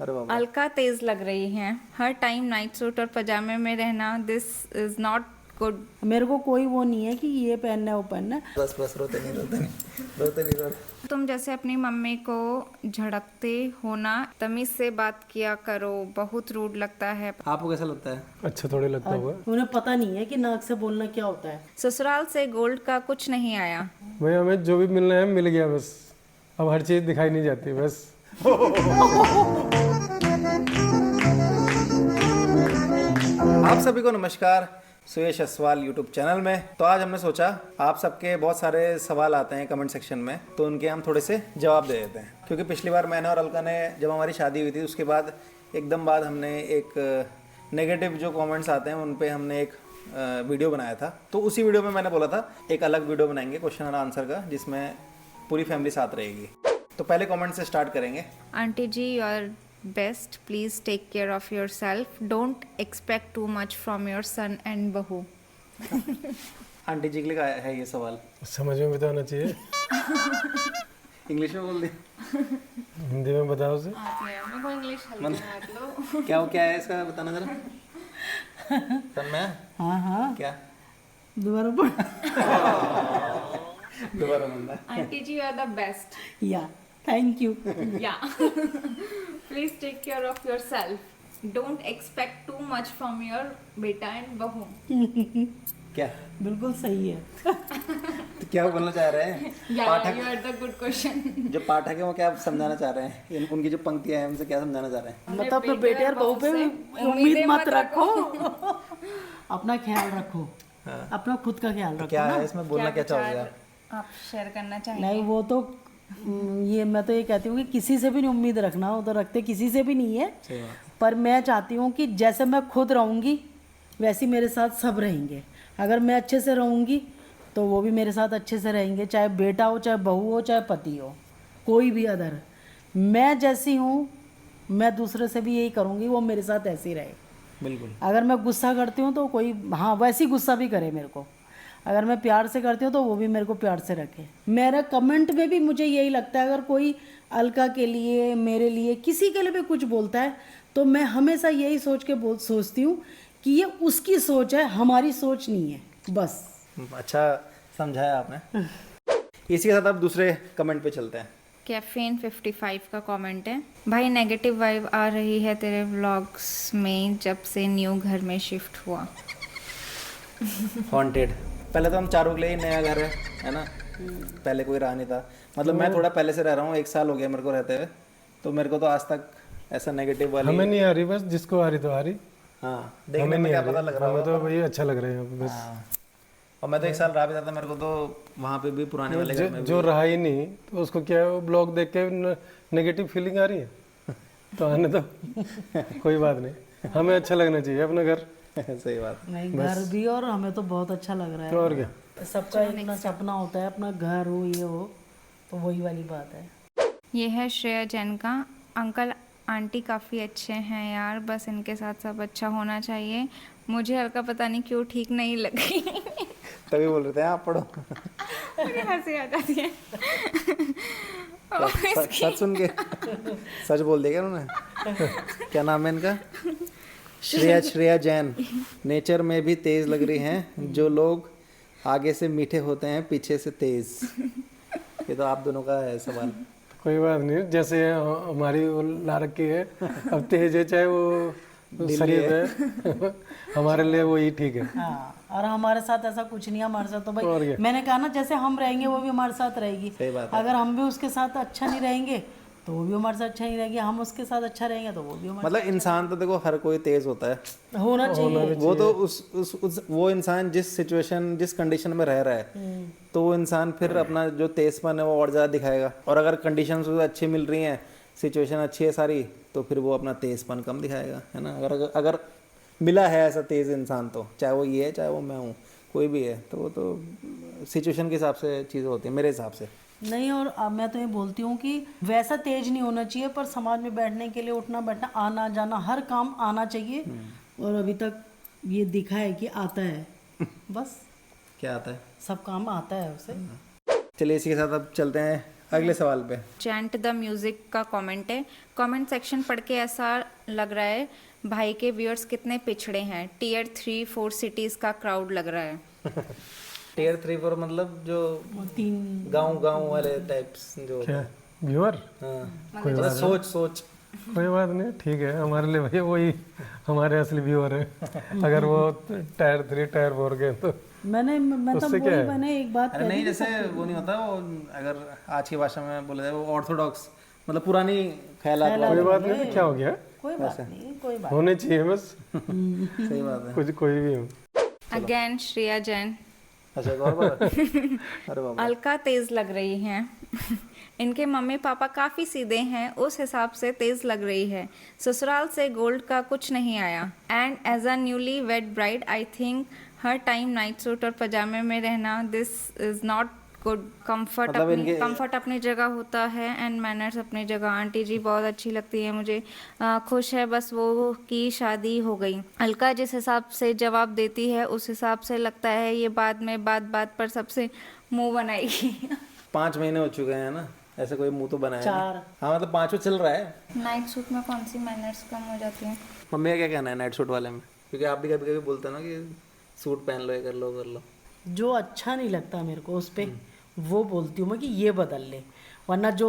अरे बाबा। अलका तेज लग रही हैं। हर टाइम नाइट सूट और पजामे में रहना, दिस इज नॉट गुड। मेरे को कोई वो नहीं है कि ये पहनना है वो पहनना है। बस बस, रोते नहीं रोते नहीं रोते नहीं रोते। तुम जैसे अपनी मम्मी को झड़कते हो ना, तमीज से बात किया करो, बहुत रूड लगता है। आपको कैसा लगता है? अच्छा थोड़े लगता होगा। उन्हें पता नहीं है कि नाक से बोलना क्या होता है। ससुराल से गोल्ड का कुछ नहीं आया। भाई हमें जो भी मिलना है मिल गया बस। अब हर चीज़ दिखाई नहीं जाती बस। आप सभी को नमस्कार सुयश असवाल यूट्यूब चैनल में। तो आज हमने सोचा आप सबके बहुत सारे सवाल आते हैं कमेंट सेक्शन में, तो उनके हम थोड़े से जवाब दे देते हैं। क्योंकि पिछली बार मैंने और अलका ने जब हमारी शादी हुई थी उसके बाद एकदम बाद हमने एक नेगेटिव जो कमेंट्स आते हैं उन पे हमने एक वीडियो बनाया था। तो उसी वीडियो में मैंने बोला था एक अलग वीडियो बनाएंगे क्वेश्चन और आंसर का, जिसमें पूरी फैमिली साथ रहेगी। तो पहले कमेंट से स्टार्ट करेंगे। Aunty ji, you are best, please take care of yourself, don't expect too much from your son and बहू। आंटी जी के लिए है ये सवाल, समझ में भी तो आना चाहिए। इंग्लिश में बोल दी, हिंदी में बताओ उसे। क्या है इसका बताना जरा। तन्मय, हाँ हाँ, क्या दोबारा पढ़। दोबारा बोलना है। Aunty ji, you are the best, या थैंक यू। या please take care of yourself, don't expect too much from your बेटा एंड बहू। क्या बिल्कुल सही है। तो क्या वो बोलना चाह रहे हैं Pathak? You are the good question. जो पाठक है वो क्या समझाना चाह रहे हैं? उनकी जो पंक्तियां हैं उनसे क्या समझाना चाह रहे हैं? मतलब अपने बेटे और बहू पे उम्मीद मत रखो। अपना ख्याल रखो, हाँ। अपना खुद का ख्याल तो रखो क्या ना। है इसमें बोलना क्या चाहोगे आप? आप शेयर करना चाहेंगे? नहीं वो तो ये मैं तो ये कहती हूँ कि किसी से भी नहीं उम्मीद रखना, वो तो रखते किसी से भी नहीं है। सही बात। पर मैं चाहती हूँ कि जैसे मैं खुद रहूँगी वैसे मेरे साथ सब रहेंगे। अगर मैं अच्छे से रहूँगी तो वो भी मेरे साथ अच्छे से रहेंगे, चाहे बेटा हो, चाहे बहू हो, चाहे पति हो, कोई भी अदर। मैं जैसी हूँ मैं दूसरे से भी यही करूँगी, वो मेरे साथ ऐसे ही रहे। बिल्कुल। अगर मैं गुस्सा करती हूँ तो कोई हाँ वैसी गुस्सा भी करे मेरे को। अगर मैं प्यार से करती हूँ तो वो भी मेरे को प्यार से रखे। मेरा कमेंट में भी मुझे यही लगता है, अगर कोई अलका के लिए, मेरे लिए, किसी के लिए भी कुछ बोलता है तो मैं हमेशा यही सोचती हूँ कि ये उसकी सोच है, हमारी सोच नहीं है। बस अच्छा समझाया आपने। इसी के साथ अब दूसरे कमेंट पे चलते हैं। कैफीन 55 का कमेंट है, भाई नेगेटिव वाइब आ रही है तेरे व्लॉग्स में जब से न्यू घर में शिफ्ट हुआ। हॉन्टेड। पहले तो हम चारों के लिए ही नया घर है ना। पहले कोई रहा नहीं था। मतलब मैं थोड़ा पहले से रह रहा हूँ, 1 साल हो गया मेरे को रहते हुए। तो मेरे को तो आज तक ऐसा नेगेटिव वाली हमें नहीं आ रही, बस जिसको आ रही तो आ रही। हाँ, देखने में क्या पता लग रहा हमें होगा। तो भाई अच्छा लग रहा है यहाँ पे बस। हाँ। और मैं तो 1 साल रहा भी था, मेरे को तो वहाँ पे भी पुराने वाले घर में जो रहा ही नहीं तो उसको क्या है, वो ब्लॉग देख के नेगेटिव फीलिंग आ रही है तो आने दो। कोई बात नहीं, हमें अच्छा लगना चाहिए अपना घर। सही बात। नहीं, घर भी और हमें तो बहुत अच्छा लग रहा तो और क्या। है। सबका अपना सपना होता है, अपना घर हो ये हो, तो वही वाली बात है। ये है श्रेया जैन का, अंकल आंटी काफ़ी अच्छे हैं यार, बस इनके साथ सब अच्छा होना चाहिए। मुझे हल्का पता नहीं क्यों ठीक नहीं लगी। तभी बोल रहे थे आप पढ़ो। मुझे हंसी आ जाती है। सच सुन के सच बोल दिया क्या उन्होंने? क्या नाम है इनका? श्रेया जैन। नेचर में भी तेज लग रही हैं, जो लोग आगे से मीठे होते हैं पीछे से तेज। ये तो आप दोनों का है सवाल। कोई बात नहीं, जैसे हमारी वो ला रखी है, अब तेज है चाहे वो शरीफ है। हमारे लिए वही ठीक है। हाँ, और हमारे साथ ऐसा कुछ नहीं है। हमारे साथ तो और भाई क्या। मैंने कहा ना, जैसे हम रहेंगे वो भी हमारे साथ रहेगी। सही बात है। अगर हम भी उसके साथ अच्छा नहीं रहेंगे तो वो भी हमारे साथ अच्छा नहीं रहेगी, हम उसके साथ अच्छा रहेंगे तो वो भी हमारे मतलब इंसान तो देखो हर कोई तेज होता है। साथ होना चाहिए। वो तो उस वो इंसान जिस सिचुएशन जिस कंडीशन में रह रहा है तो वो इंसान फिर अपना जो तेजपन है वो और ज़्यादा दिखाएगा। और अगर कंडीशंस उसे अच्छी मिल रही हैं, सिचुएशन अच्छी है सारी, तो फिर वो अपना तेजपन कम दिखाएगा, है ना। अगर मिला है ऐसा तेज इंसान, तो चाहे वो ये है चाहे वो मैं हूँ, कोई भी है, तो वो तो सिचुएशन के हिसाब से चीज़ें होती है मेरे हिसाब से। नहीं, और अब मैं तो ये बोलती हूँ कि वैसा तेज नहीं होना चाहिए, पर समाज में बैठने के लिए, उठना बैठना, आना जाना, हर काम आना चाहिए। और अभी तक ये दिखा है कि आता है। बस क्या आता है? सब काम आता है उसे। चलिए इसी के साथ अब चलते हैं अगले सवाल पे। चैंट द म्यूजिक का कमेंट है। कमेंट सेक्शन पढ़ के ऐसा लग रहा है भाई के व्यूअर्स कितने पिछड़े हैं। टियर 3-4 सिटीज का क्राउड लग रहा है। टियर 3-4 मतलब जो वो 3 गांव वाले टाइप्स जो क्या व्यूअर? हाँ कोई मतलब बात सोच कोई बात नहीं, ठीक है, हमारे लिए भैया वही हमारे असली व्यूअर है। अगर वो टायर 3 टायर 4 के तो मैं तो उससे क्या है? मैंने एक बात अरे नहीं, जैसे वो नहीं होता वो, अगर आज की भाषा में बोले जाए वो ऑर्थोडॉक्स, मतलब पुरानी ख्यालात कोई वाले। बात नहीं, क्या हो गया, कोई बात नहीं, कोई बात होने चाहिए बस, सही बात है। कुछ कोई भी हो। अगेन श्रेया जैन। अच्छा एक और बात। अरे बाबा, अलका तेज लग रही हैं। इनके मम्मी पापा काफ़ी सीधे हैं, उस हिसाब से तेज लग रही है। ससुराल से गोल्ड का कुछ नहीं आया। And as a newly wed bride I think हर टाइम नाइट सूट और पजामे में रहना this is not good. Comfort मतलब अपनी इनके- कंफर्ट अपनी जगह होता है एंड मैनर्स अपनी जगह। आंटी जी बहुत अच्छी लगती है मुझे। खुश है बस वो की शादी हो गई। अलका जिस हिसाब से जवाब देती है उस हिसाब से लगता है ये बाद में बात पर सबसे मुंह बनाएगी। 5 महीने हो चुके हैं ना, ऐसे कोई मुंह तो बनाया नहीं। 4 हाँ मतलब 5 चल रहा है। नाइट सूट में कौन सी मैनर्स कम हो जाती हैं? मम्मी का क्या कहना है नाइट सूट वाले में? क्योंकि आप भी कभी कभी बोलते हो ना कि सूट पहन लो, ये कर लो। जो अच्छा नहीं लगता मेरे को उस पे वो बोलती हूँ मैं कि ये बदल ले, वरना जो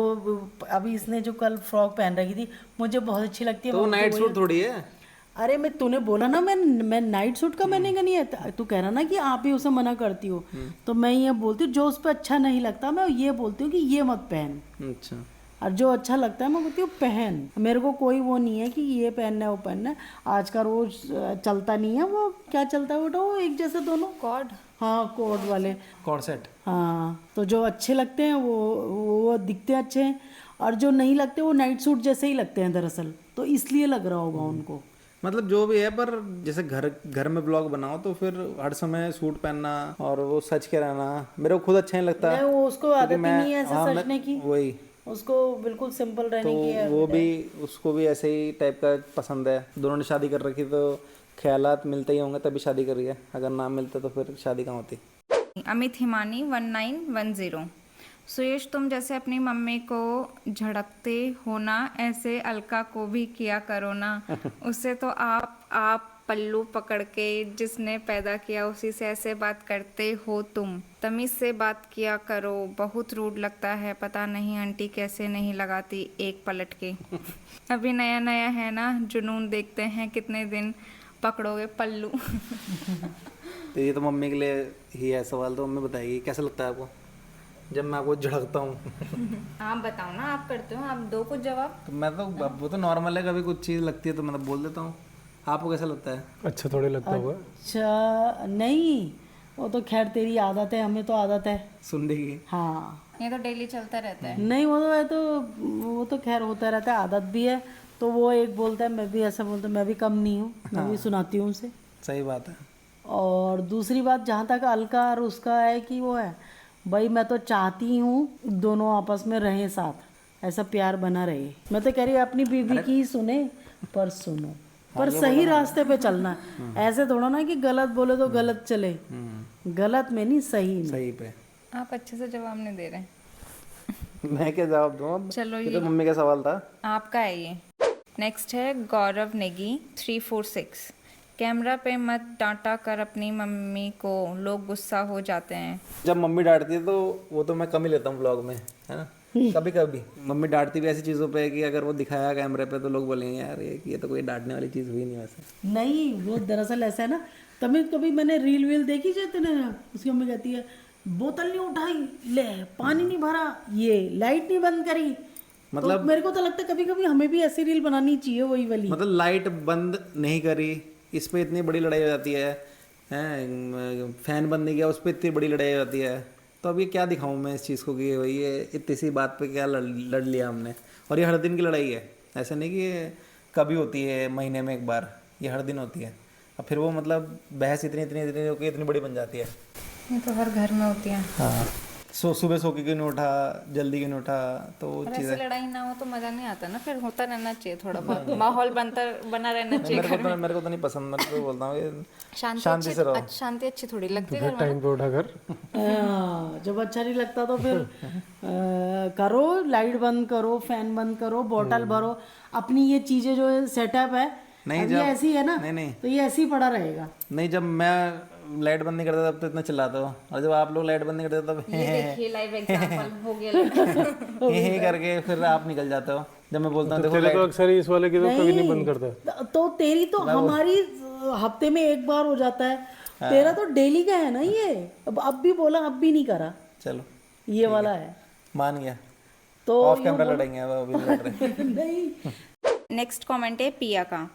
अभी इसने जो कल फ्रॉक पहन रखी थी मुझे बहुत अच्छी लगती है। तो वो मैं नाइट वही- सूट थोड़ी है। अरे मैं तूने बोला ना, मैं नाइट सूट का मैंने का नहीं है, तू कह रहा ना कि आप ही उसे मना करती हो, तो मैं ये बोलती हूँ जो उस पर अच्छा नहीं लगता मैं ये बोलती हूँ कि ये मत पहन, अच्छा, और जो अच्छा लगता है मैं बोलती हूँ पहन। मेरे को कोई वो नहीं है कि ये पहनना है वो पहनना है। आज का रोज चलता नहीं है, वो क्या चलता है वो एक जैसे दोनों कॉर्ड। हाँ कोड वाले। Cord set. हाँ तो जो अच्छे लगते हैं वो दिखते अच्छे हैं, और जो नहीं लगते वो नाइट सूट जैसे ही लगते हैं दरअसल, तो इसलिए लग रहा होगा उनको। मतलब जो भी है, पर जैसे घर में ब्लॉग बनाओ तो फिर हर समय सूट पहनना और वो सच के रहना मेरे को खुद अच्छा नहीं लगता। नहीं वो उसको आदत ही नहीं है ऐसे हाँ, सजने की, वही उसको बिल्कुल सिंपल रहने तो की है। वो भी, उसको भी ऐसे ही टाइप का पसंद है। दोनों ने शादी कर रखी तो ख्यालात मिलते ही होंगे तभी शादी करी है, अगर ना मिलते तो फिर शादी कहाँ होती। अमित हिमानी 1910। सुयश तुम जैसे अपनी मम्मी को झड़कते हो ना, ऐसे अलका को भी किया करो ना। उससे तो आप पल्लू पकड़ के जिसने पैदा किया उसी से ऐसे बात करते हो तुम। तमीज से बात किया करो, बहुत रूड लगता है। पता नहीं आंटी कैसे नहीं लगाती एक पलट के। अभी नया नया है ना, जुनून देखते हैं कितने दिन पकड़ोगे पल्लू। तो ये तो मम्मी के लिए ही है सवाल, तो मम्मी बताएगी कैसा लगता है आपको जब मैं आपको झड़कता हूँ। आप बताओ ना, आप करते हो, आप दो कुछ जवाब। तो मैं तो, वो तो नॉर्मल है, कभी कुछ चीज़ लगती है तो मैं तो बोल देता हूँ। आपको कैसा लगता है? अच्छा थोड़ी लगता होगा। अच्छा नहीं, वो तो खैर तेरी आदत है, हमें तो आदत है। सुनने की। हाँ ये तो डेली चलता रहता है। नहीं वो तो खैर होता रहता है, आदत भी है। तो वो एक बोलता है, मैं भी ऐसा बोलता हूँ, मैं भी कम नहीं हूँ, मैं भी सुनाती हूँ उसे। सही बात है। और दूसरी बात जहाँ तक अलका और उसका है कि वो है भाई, मैं तो चाहती हूँ दोनों आपस में रहें साथ, ऐसा प्यार बना रहे। मैं तो कह रही अपनी बीवी की ही सुने, पर सुनो, पर सही रास्ते पे चलना। ऐसे थोड़ा ना कि गलत बोले तो गलत चले, गलत में नहीं सही में। सही पे। आप अच्छे से जवाब नहीं दे रहे। मैं क्या जवाब दूँ अब? चलो ये तो मम्मी का सवाल था। आपका है ये। नेक्स्ट है गौरव नेगी 346। कैमरा पे मत डांटा कर अपनी मम्मी को, लोग गुस्सा हो जाते हैं। जब मम्मी डांटती है तो वो तो मैं कम ही लेता हूँ ब्लॉग में, है ना। कभी कभी मम्मी डांटती भी ऐसी चीज़ों पे कि अगर वो दिखाया कैमरे पे तो लोग बोलेंगे यार ये तो कोई डांटने वाली चीज़ हुई नहीं वैसे। नहीं वो दरअसल ऐसा है ना, तभी कभी मैंने रील वील देखी जाते ना, उसकी मम्मी कहती है बोतल नहीं उठाई, ले पानी नहीं भरा, ये लाइट नहीं बंद करी। मतलब तो मेरे को तो लगता है कभी कभी हमें भी ऐसी रील बनानी चाहिए, वही वाली। मतलब लाइट बंद नहीं करी, इस पे इतनी बड़ी लड़ाई हो जाती है, फैन बंद नहीं किया, उस पर इतनी बड़ी लड़ाई हो जाती है। तो अब ये क्या दिखाऊं मैं इस चीज़ को कि भाई ये इतनी सी बात पे क्या लड़ लिया हमने। और ये हर दिन की लड़ाई है, ऐसा नहीं कि ये कभी होती है महीने में एक बार, ये हर दिन होती है। अब फिर वो मतलब बहस इतनी होकर इतनी बड़ी बन जाती है। ये तो हर घर में होती है। हाँ सुबह सो के क्यों नहीं उठा, जल्दी क्यों नहीं उठा, तो वो और चीज़ ऐसे लड़ाई ना हो तो मजा नहीं आता ना, फिर होता रहना चाहिए थोड़ा बहुत, माहौल बना रहना चाहिए। मेरे को तो नहीं पसंद, मैं तो बोलता हूँ कि शांति से रहो। शांति अच्छी थोड़ी लगती है फिर टाइम पे उठा कर जब अच्छा नहीं लगता तो फिर करो, लाइट बंद करो, फैन बंद करो, बॉटल भरो, अपनी ये चीजें जो सेटअप है नहीं, अब ये ऐसी है ना, नहीं तो ये ऐसे ही पड़ा रहेगा। नहीं, जब मैं लाइट बंद नहीं करता तब तो इतना चिल्लाता हो, और जब आप लोग लाइट बंद नहीं करते तब देखिए लाइव एग्जांपल हो गया। हे करके फिर आप निकल जाते हो। जब मैं बोलता हूँ देखो तेरे तो अक्सर ही इस वाले की तो कभी नहीं बंद करता। तो तेरी तो हमारी हफ्ते में एक बार हो जाता है, तेरा तो डेली का है ना ये। अब भी बोला, अब भी नहीं करा, चलो ये वाला है मान गया, तो ऑफ कैमरा लड़ेंगे, अब अभी नहीं लड़ रहे। नहीं। नेक्स्ट कमेंट है पिया का।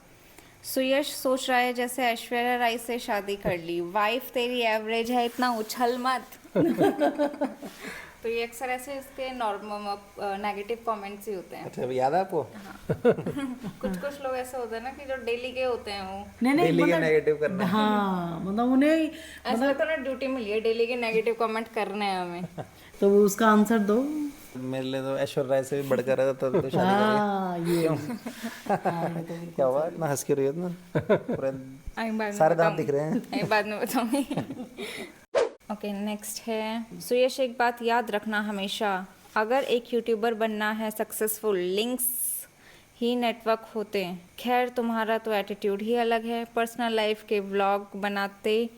सुयश सोच रहा है जैसे ऐश्वर्या राय से शादी कर ली, वाइफ तेरी एवरेज है, इतना उछल मत। तो ये अक्सर ऐसे इसके नॉर्मल नेगेटिव कमेंट्स ही होते हैं। अच्छा, अभी याद है आपको? कुछ लोग ऐसे होते हैं ना कि जो डेली के होते हैं वो नहीं डेली के नेगेटिव करना। हाँ, मतलब उन्हें ऐसा लगता है ना ड्यूटी मिली है डेली के नेगेटिव कमेंट करने हैं हमें। तो उसका आंसर दो। मेरे लिए तो ऐश्वर्या राय से भी बढ़कर है, तब तो शादी हाँ ये करी। क्या हुआ, इतना हंस के रही हो इतना? पूरे बाद सारे दांत दिख रहे हैं। में बाद में बताऊंगी। ओके नेक्स्ट है, सुयश एक बात याद रखना हमेशा, अगर एक यूट्यूबर बनना है सक्सेसफुल, लिंक्स ही नेटवर्क होते हैं। खैर तुम्हारा तो एटीट्यूड ही अलग है, पर्सनल लाइफ के व्लॉग बनाते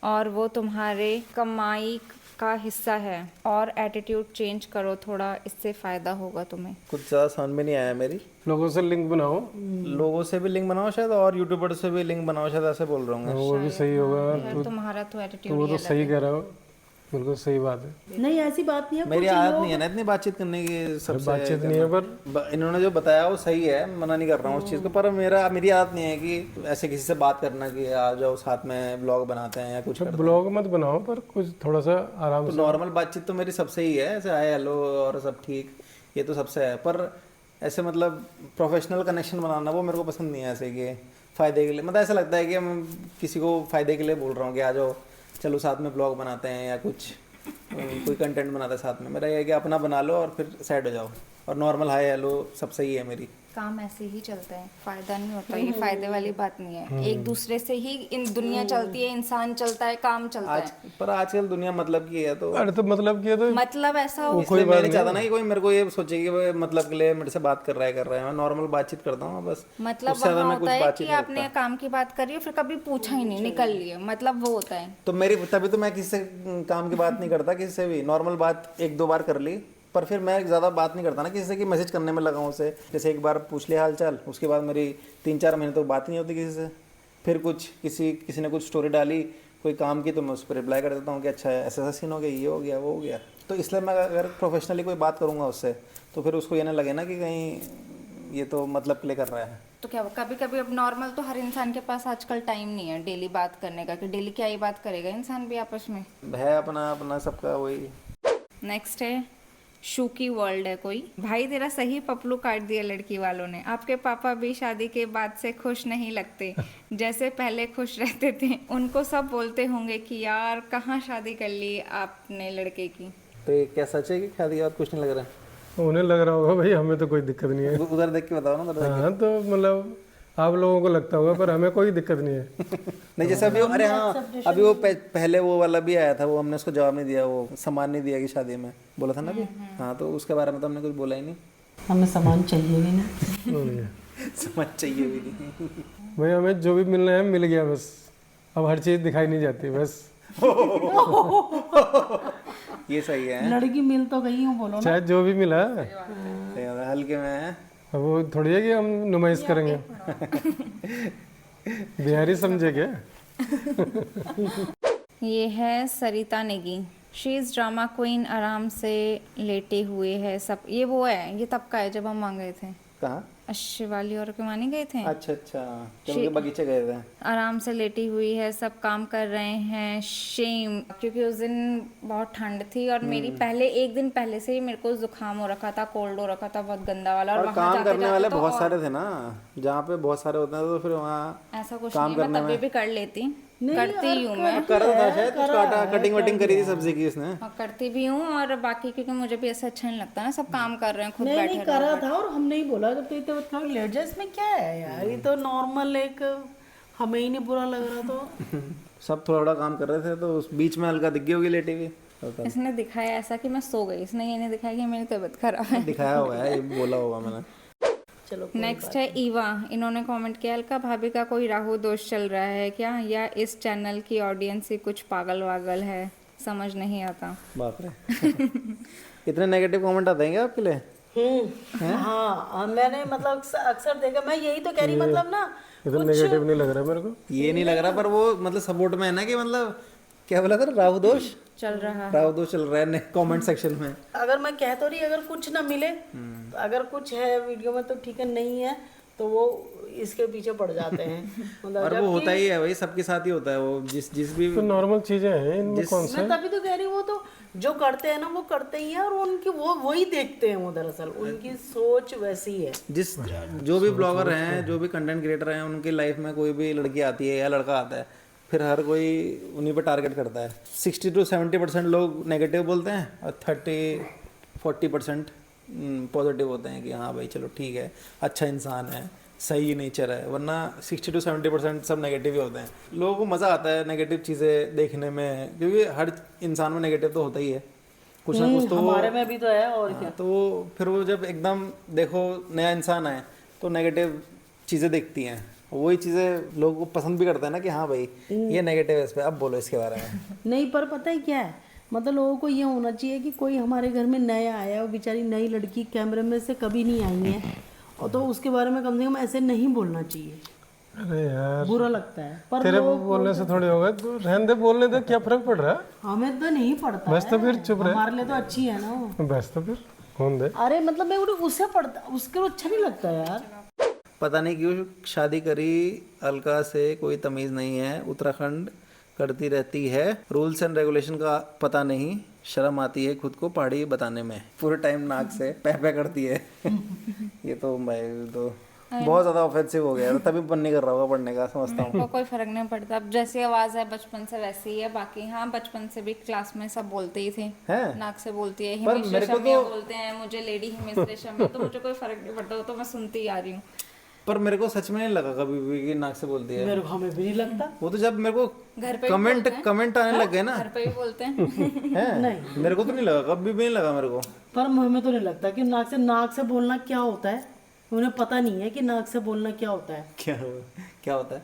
और वो तुम्हारे कमाई का हिस्सा है, और एटीट्यूड चेंज करो थोड़ा, इससे फ़ायदा होगा तुम्हें। कुछ ज़्यादा समझ में नहीं आया मेरी। लोगों से लिंक बनाओ, लोगों से भी लिंक बनाओ शायद, और यूट्यूबर से भी लिंक बनाओ शायद, ऐसे बोल रहा हूँ। वो भी सही होगा। यार तुम्हारा तो तो एटीट्यूड वो तो सही कह रहा हो, बिल्कुल सही बात है। नहीं, ऐसी बात नहीं है। मेरी आदत नहीं है ना इतनी बातचीत करने की, सबसे बातचीत नहीं है, पर इन्होंने जो बताया वो सही है, मना नहीं कर रहा हूँ उस चीज़ को, पर मेरी आदत नहीं है कि ऐसे किसी से बात करना कि आ जाओ साथ में ब्लॉग बनाते हैं या कुछ करते हैं। ब्लॉग मत बनाओ, पर कुछ थोड़ा सा आराम तो से। नॉर्मल बातचीत तो मेरी सबसे ही है, ऐसे हाय हेलो और सब ठीक, ये तो सबसे है, पर ऐसे मतलब प्रोफेशनल कनेक्शन बनाना वो मेरे को पसंद नहीं है, ऐसे कि फ़ायदे के लिए, मतलब ऐसा लगता है कि मैं किसी को फ़ायदे के लिए बोल रहा हूँ कि आ जाओ चलो साथ में ब्लॉग बनाते हैं या कुछ कोई कंटेंट बनाता है साथ में। मेरा ये है कि अपना बना लो और फिर साइड हो जाओ, और नॉर्मल हाय हेलो सब सही है मेरी। काम ऐसे ही चलता है, फायदा नहीं होता, ये फायदे वाली बात नहीं है। एक दूसरे से ही इन दुनिया चलती है, इंसान चलता है, काम चलता है। पर आजकल दुनिया मतलब की है, तो अरे तो मतलब कि तो मतलब ऐसा हो, इसलिए मैं नहीं चाहता ना कि कोई मेरे को ये सोचे कि वो मतलब के लिए मेरे से बात कर रहा है। मैं नॉर्मल बातचीत करता हूँ बस, मतलब उससे ज्यादा वहाँ मैं कुछ होता है बातचीत कि नहीं आपने काम की बात करी है फिर कभी पूछा ही नहीं, निकल लिए, मतलब वो होता है। तो मेरी तभी तो मैं किसी से काम की बात नहीं करता, किसी से भी नॉर्मल बात एक दो बार कर ली, पर फिर मैं ज़्यादा बात नहीं करता ना किसी से कि मैसेज करने में लगा हूँ उसे, जैसे एक बार पूछ लिया हाल चाल, उसके बाद मेरी 3-4 महीने तो बात नहीं होती किसी से। फिर कुछ किसी ने कुछ स्टोरी डाली कोई काम की, तो मैं उस पर रिप्लाई कर देता हूँ कि अच्छा ऐसा सीन हो गया, ये हो गया वो हो गया। तो इसलिए मैं अगर प्रोफेशनली कोई बात करूँगा उससे, तो फिर उसको ये ना लगे ना कि कहीं ये तो मतलब प्ले कर रहा है। तो क्या कभी कभी अब नॉर्मल तो हर इंसान के पास आजकल टाइम नहीं है डेली बात करने का, कि डेली क्या ही बात करेगा इंसान भी आपस में, है अपना अपना सबका वही। नेक्स्ट है शू की वर्ल्ड है कोई, भाई तेरा सही पपलू काट दिया लड़की वालों ने, आपके पापा भी शादी के बाद से खुश नहीं लगते जैसे पहले खुश रहते थे, उनको सब बोलते होंगे कि यार कहाँ शादी कर ली आपने लड़के की। तो ये क्या सच है कि शादी के बाद कुछ नहीं लग रहा है? उन्हें लग रहा होगा भाई, हमें तो कोई दिक्कत नहीं है। उधर देख के बताओ ना, उधर देख हाँ तो मतलब आप लोगों को लगता होगा, पर हमें कोई दिक्कत नहीं है। नहीं जैसे अभी अरे हाँ अभी वो पहले वो वाला भी आया था, वो हमने उसको जवाब नहीं दिया, वो सामान नहीं दिया कि शादी में बोला था ना अभी। हाँ तो उसके बारे में तो हमने कुछ बोला ही नहीं। हमें सामान चाहिए भी ना। सामान चाहिए भी नहीं भाई हमें जो भी मिलना है मिल गया बस, अब हर चीज़ दिखाई नहीं जाती बस। ये सही है, लड़की मिल तो गई हूँ, बोलो ना। चाहे जो भी मिला, सही है, हल्के में है। अब वो थोड़ी है कि हम नुमाइश करेंगे। बिहारी समझे क्या? ये है Sarita Negi, she is drama queen, आराम से लेटे हुए है सब। ये वो है, ये तब का है जब हम वहाँ गए थे, कहाँ? शिवाली और के मानी गए थे, अच्छा जब उनके बगीचे गए थे। आराम से लेटी हुई है, सब काम कर रहे हैं। शेम, क्योंकि उस दिन बहुत ठंड थी और मेरी पहले एक दिन पहले से ही मेरे को जुकाम हो रखा था, कोल्ड हो रखा था बहुत गंदा वाला, और और वहाँ काम जाते करने जाते वाले तो बहुत और सारे थे ना, जहाँ पे बहुत सारे होते हैं तो फिर वहाँ ऐसा कुछ काम नहीं है, मैं करने तभी में भी कर लेती। करती हूँ मैं कर रहा था शायद कुछ काटा कटिंग वटिंग करी थी सब्जी की इसने। और करती भी हूँ, और बाकी क्योंकि मुझे भी ऐसा अच्छा नहीं लगता ना, सब काम कर रहे हैं, खुद नहीं बैठे नहीं करा था, और हमने ही बोला जब तो थोड़ा लेट जाए, इसमें क्या है यार, ये तो नॉर्मल एक, हमें ही नहीं बुरा लग रहा तो। सब थोड़ा थोड़ा काम कर रहे थे तो उस बीच में अलका दिख गई होगी लेटी हुई। इसने दिखाया ऐसा कि मैं सो गई, इसने ये नहीं दिखाया कि मेरी तबीयत खराब है। दिखाया होगा है, ये बोला होगा मैंने। चलो नेक्स्ट है ईवा, इन्होंने कमेंट किया, अलका भाभी का कोई राहु दोष चल रहा है क्या, या इस चैनल की ऑडियंस ही कुछ पागल वागल है, समझ नहीं आता। बाप रे इतने नेगेटिव कमेंट आते हैं क्या आपके लिए? हाँ मैंने मतलब अक्सर देखा, मैं यही तो कह रही, मतलब ना इतना नेगेटिव नहीं लग रहा मेरे को। ये नहीं लग रहा, पर वो मतलब सपोर्ट में है ना कि मतलब क्या बोला था, राहु दोष चल रहा है। राहु दोष चल रहा है कमेंट सेक्शन में। अगर मैं कह तो रही, अगर कुछ ना मिले तो अगर कुछ है वीडियो में तो ठीक है, नहीं है तो वो इसके पीछे पड़ जाते हैं। मतलब और वो होता ही है भाई, सबके साथ ही होता है वो, जिस भी तो नॉर्मल चीजें हैं इनमें कौन सा मैं तभी तो कह रही हूँ, वो तो जो करते हैं ना वो करते ही है, और उनकी वही देखते हैं वो, दरअसल उनकी सोच वैसी है। जिस जो भी ब्लॉगर हैं, जो भी कंटेंट क्रिएटर हैं, उनकी लाइफ में कोई भी लड़की आती है या लड़का आता है, फिर हर कोई उन्हीं पर टारगेट करता है। 60 to 70% लोग नेगेटिव बोलते हैं और 30-40% पॉजिटिव होते हैं कि हाँ भाई चलो ठीक है, अच्छा इंसान है, सही नेचर है। वरना 60 to 70% सब नेगेटिव ही होते हैं। लोगों को मज़ा आता है नेगेटिव चीज़ें देखने में, क्योंकि हर इंसान में नेगेटिव तो होता ही है, कुछ ना कुछ तो। हमारे में भी तो है, और क्या। तो फिर वो जब एकदम देखो नया इंसान है तो नेगेटिव चीज़ें दिखती हैं, वही चीज़ें लोगों को पसंद भी करते हैं ना कि हाँ भाई ये नेगेटिव है इस पर, अब बोलो इसके बारे में। नहीं, पर पता है क्या है, मतलब लोगों को ये होना चाहिए कि कोई हमारे घर में नया आया, वो बेचारी नई लड़की कैमरे में से कभी नहीं आई है, और तो उसके बारे में कम से कम ऐसे नहीं बोलना चाहिए। अरे यार बुरा लगता है, पर तेरे बोलने से थोड़ी होगा, तो रहने दे, बोलने दे, क्या फर्क पड़ रहा है? हमें तो नहीं पड़ता बस तो है, फिर चुप रहे। हमारे लिए तो अच्छी है ना वो। बस तो फिर होने दे। अरे मतलब मैं उससे पढ़ता, उसके लिए अच्छा नहीं लगता यार। पता नहीं क्यों शादी करी अलका से, कोई तमीज़ नहीं है, उत्तराखंड करती रहती है, रूल्स एंड रेगुलेशन का पता नहीं, शर्म आती है खुद को पहाड़ी बताने में, पूरे टाइम नाक से पह करती है। ये तो भाई तो बहुत ज़्यादा ऑफेंसिव हो गया, तो तभी मन नहीं कर रहा होगा पढ़ने का, समझता हूँ। को कोई फर्क नहीं पड़ता, अब जैसी आवाज़ है बचपन से वैसी ही है। बाकी हाँ, बचपन से भी क्लास में सब बोलते ही थे, हैं? नाक से बोलती है, पर हिमेश मेरे को रेशमिया तो- बोलते हैं मुझे, लेडी हिमेश रेशमिया, तो मुझे कोई फर्क नहीं पड़ता, वो तो मैं सुनती ही आ रही हूँ। पर मेरे को सच में नहीं लगा कभी भी कि नाक से बोलती है। मेरे को हमें भी नहीं लगता। वो तो जब मेरे को घर पे कमेंट आने लग गए ना, घर पे ही बोलते हैं। हैं? नहीं। मेरे को तो नहीं लगा, कभी भी नहीं लगा मेरे को। पर हमें तो नहीं लगता कि नाक से बोलना क्या होता है, उन्हें पता नहीं है कि नाक से बोलना क्या होता है। क्या होता है?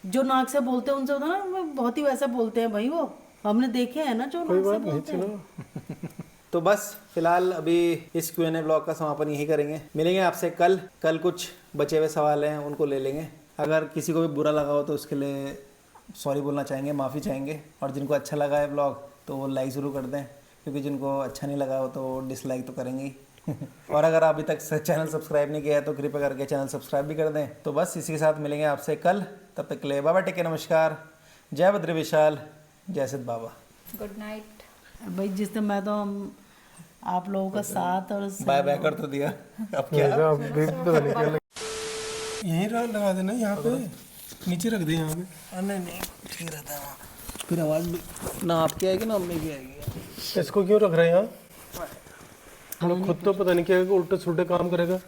जो नाक से बोलते हैं उनसे होता है ना, वो बहुत ही वैसा बोलते हैं भाई, वो हमने देखे हैं ना जो नाक से बोलते हैं। तो बस फिलहाल अभी इस Q&A ब्लॉग का समापन यही करेंगे। मिलेंगे आपसे कल कुछ बचे हुए सवाल हैं उनको ले लेंगे। अगर किसी को भी बुरा लगा हो तो उसके लिए सॉरी बोलना चाहेंगे, माफ़ी चाहेंगे, और जिनको अच्छा लगा है ब्लॉग तो वो लाइक ज़रूर कर दें, क्योंकि जिनको अच्छा नहीं लगा हो तो वो डिसलाइक तो करेंगे ही। और अगर अभी तक चैनल सब्सक्राइब नहीं किया है तो कृपया करके चैनल सब्सक्राइब भी कर दें। तो बस इसी के साथ मिलेंगे आपसे कल, तब तक के लिए बाबा टेक केयर, नमस्कार, जय बद्री विशाल, जय सिद्ध बाबा। Good night. भाई जिस दिन मैं तो आप लोगों का साथ और बाय बाय कर तो दिया, अब क्या? अब भी पता नहीं क्या यहीं लगा देना, यहाँ पे नीचे रख दे यहाँ पे। नहीं ठीक रहता है वहाँ, फिर आवाज़ भी ना आपकी आएगी ना अम्मी की आएगी। इसको क्यों रख रहे हैं यहाँ? खुद तो पता नहीं क्या उल्टे सुल्टे काम करेगा।